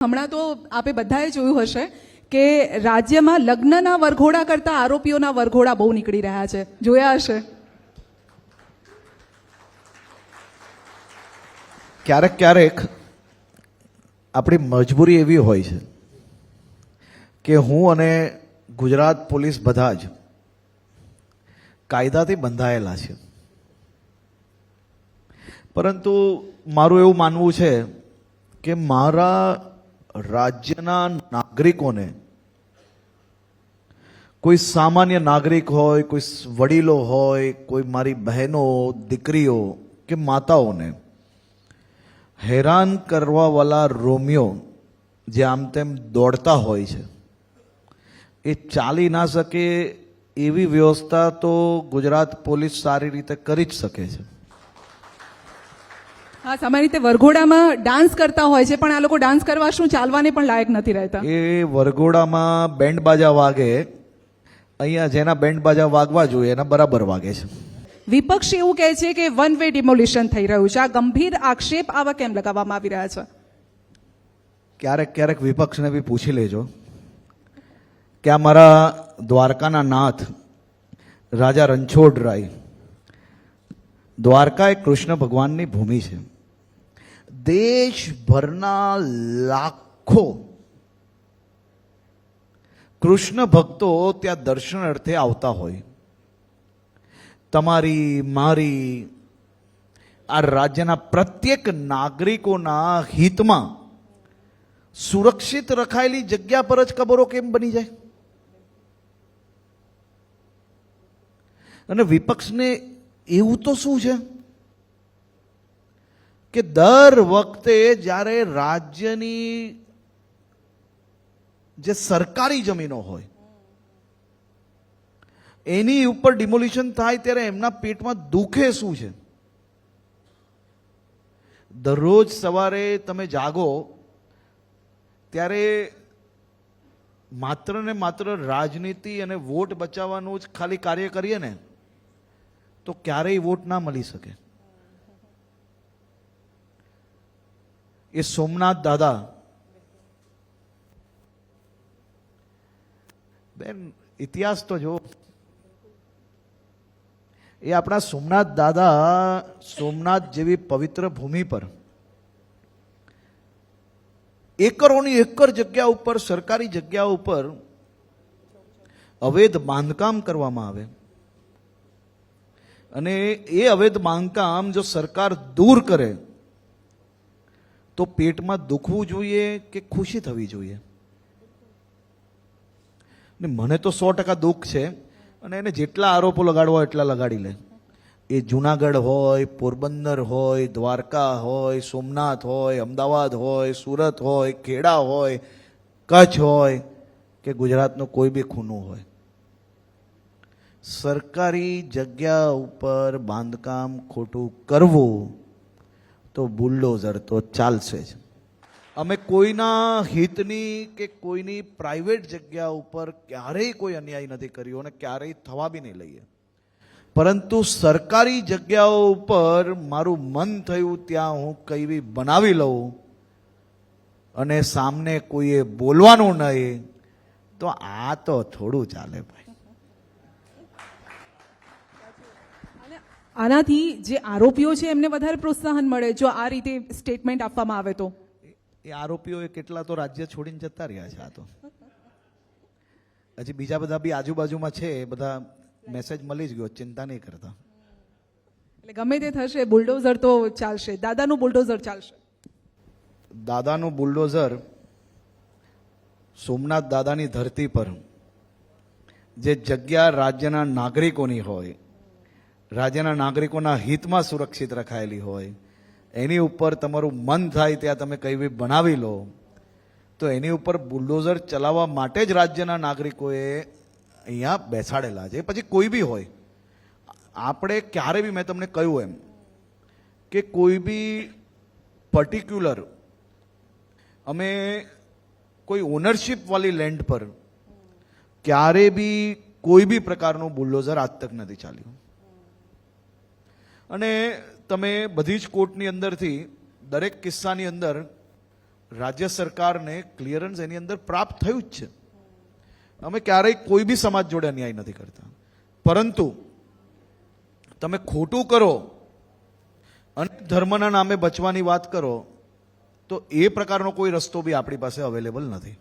હમણાં તો આપે બધાએ જોયું હશે કે રાજ્યમાં લગ્નના વરઘોડા કરતા આરોપીઓના વરઘોડા બહુ નીકળી રહ્યા છે. જોયા હશે. ક્યારેક ક્યારેક આપણી મજબૂરી એવી હોય છે કે હું અને ગુજરાત પોલીસ બધા જ કાયદાથી બંધાયેલા છે, પરંતુ મારું એવું માનવું છે કે મારા રાજ્યના નાગરિકોને, કોઈ સામાન્ય નાગરિક હોય, કોઈ વડીલો હોય, કોઈ મારી બહેનો, દીકરીઓ કે માતાઓને હેરાન કરવાવાળા રોમિયો જે આમ તેમ દોડતા હોય છે, એ ચાલી ના શકે એવી વ્યવસ્થા તો ગુજરાત પોલીસ સારી રીતે કરી જ શકે છે. હા, સામાન્ય રીતે વરઘોડામાં ડાન્સ કરતા હોય છે, પણ આ લોકો ડાન્સ કરવા શું ચાલવાને પણ લાયક નથી રહેતા. એ વરઘોડામાં બેન્ડ બાજા વાગે, અહીંયા જેના બેન્ડ બાજા વાગવા જોઈએ એના બરાબર વાગે છે. વિપક્ષ એવું કહે છે કે વન વે ડિમોલિશન થઈ રહ્યું છે. આ ગંભીર આક્ષેપ આવા કેમ લગાવવામાં આવી રહ્યા છે? ક્યારેક ક્યારેક વિપક્ષને બી પૂછી લેજો કે આ મારા દ્વારકાના નાથ રાજા રણછોડરાય, દ્વારકા એ કૃષ્ણ ભગવાનની ભૂમિ છે. દેશભરના લાખો કૃષ્ણ ભક્તો ત્યાં દર્શન અર્થે આવતા હોય. તમારી, મારી, આ રાજ્યના પ્રત્યેક નાગરિકોના હિતમાં સુરક્ષિત રખાયેલી જગ્યા પર જ કબરો કેમ બની જાય? અને વિપક્ષને એવું તો શું છે કે દર વખતે જ્યારે રાજ્યની જે સરકારી જમીનો હોય એની ઉપર ડિમોલિશન થાય ત્યારે એમના પેટમાં દુખે શું છે? દરરોજ સવારે તમે જાગો ત્યારે માત્ર ને માત્ર રાજનીતિ અને વોટ બચાવવાનું જ ખાલી કાર્ય કરીએ ને તો ક્યારેય વોટ ના મળી શકે. એ સોમનાથ દાદા, બેન ઇતિહાસ તો જો, એ આપણા સોમનાથ દાદા સોમનાથ જેવી પવિત્ર ભૂમિ પર એકરોની એકર જગ્યા ઉપર, સરકારી જગ્યા ઉપર અવૈધ બાંધકામ કરવામાં આવે અને એ અવૈધ બાંધકામ જો સરકાર દૂર કરે તો પેટમાં દુખવું જોઈએ કે ખુશી થવી જોઈએ? ને મને તો 100% દુઃખ છે અને એને જેટલા આરોપો લગાડવા એટલા લગાડી લે. એ જુનાગઢ હોય, પોરબંદર હોય, દ્વારકા હોય, સોમનાથ હોય, અમદાવાદ હોય, સુરત હોય, ખેડા હોય, કચ્છ હોય કે ગુજરાતનું કોઈ બી ખૂણું હોય, સરકારી જગ્યા ઉપર બાંધકામ ખોટું કરવું તો બુલડોઝર તો ચાલશે જ. અમે કોઈના હિતની કે કોઈની પ્રાઇવેટ જગ્યા ઉપર ક્યારેય કોઈ અન્યાય નથી કર્યો અને ક્યારેય થવા બી નહીં લઈએ, પરંતુ સરકારી જગ્યાઓ ઉપર મારું મન થયું ત્યાં હું કઈ બી બનાવી લઉં અને સામને કોઈએ બોલવાનું નહીં, તો આ તો થોડું ચાલે ભાઈ. આનાથી જે આરોપીઓ છે એમને વધારે પ્રોત્સાહન મળે જો આ રીતે સ્ટેટમેન્ટ આપવામાં આવે તો. એ આરોપીઓ કેટલા તો રાજ્ય છોડીને જતા રહ્યા છે. આ તો હજી બીજા બધા બી આજુબાજુમાં છે, એ બધા મેસેજ મળી જ ગયો, ચિંતા નહીં કરતા. એટલે ગમે તે થશે, બુલડોઝર તો ચાલશે. દાદાનું બુલડોઝર ચાલશે. દાદાનું બુલડોઝર સોમનાથ દાદાની ધરતી પર જે જગ્યા રાજ્યના નાગરિકોની હોય, રાજ્યના નાગરિકોના હિતમાં સુરક્ષિત રખાયેલી હોય, એની ઉપર તમારું મન થાય ત્યાં તમે કઈ બી બનાવી લો તો એની ઉપર બુલડોઝર ચલાવવા માટે જ રાજ્યના નાગરિકોએ અહીંયા બેસાડેલા છે. પછી કોઈ બી હોય, આપણે ક્યારે બી, મેં તમને કહ્યું એમ કે કોઈ બી પર્ટિક્યુલર અમે કોઈ ઓનરશિપ વાળી લેન્ડ પર ક્યારે બી કોઈ બી પ્રકારનું બુલડોઝર આજ તક નથી ચાલ્યું. અને તમે બધી જ કોર્ટની અંદરથી દરેક કિસ્સાની અંદર રાજ્ય સરકારને ક્લિયરન્સ એની અંદર પ્રાપ્ત થયું જ છે. અમે ક્યારેય કોઈ બી સમાજ જોડે અન્યાય નથી કરતા, પરંતુ તમે ખોટું કરો અને ધર્મના નામે બચવાની વાત કરો તો એ પ્રકારનો કોઈ રસ્તો બી આપણી પાસે અવેલેબલ નથી.